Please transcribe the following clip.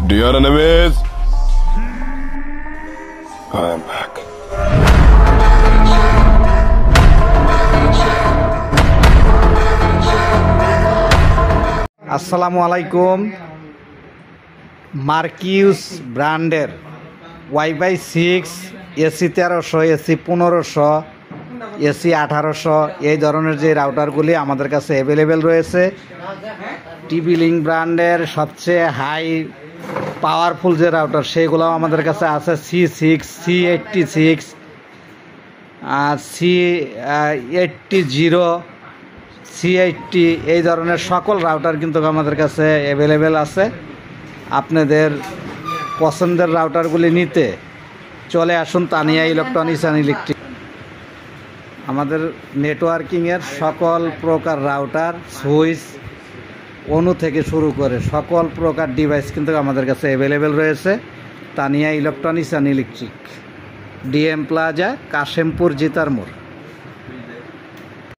Dear enemies, I am back. আসসালামু আলাইকুম। মার্কিউস ব্র্যান্ডের ওয়াইফাই 6 এসি 1300 এসি 1500 এসি 1800 এই ধরনের যে রাউটারগুলি আমাদের কাছে অ্যাভেলেবেল রয়েছে। টিভি লিঙ্ক ব্র্যান্ডের সবচেয়ে হাই পাওয়ারফুল যে রাউটার সেগুলো আমাদের কাছে আছে। C6, C86, C80, C80 এই ধরনের সকল রাউটার কিন্তু আমাদের কাছে অ্যাভেলেবেল আছে। আপনাদের পছন্দের রাউটারগুলি নিতে চলে আসুন তানিয়া ইলেকট্রনিক্স অ্যান্ড ইলেকট্রিক। আমাদের নেটওয়ার্কিংয়ের সকল প্রকার রাউটার, সুইচ, অনু থেকে শুরু করে সকল প্রকার ডিভাইস কিন্তু আমাদের কাছে অ্যাভেলেবেল রয়েছে। Tania electronics and electric, DM plaza, Kashempur, Jitar মোড়।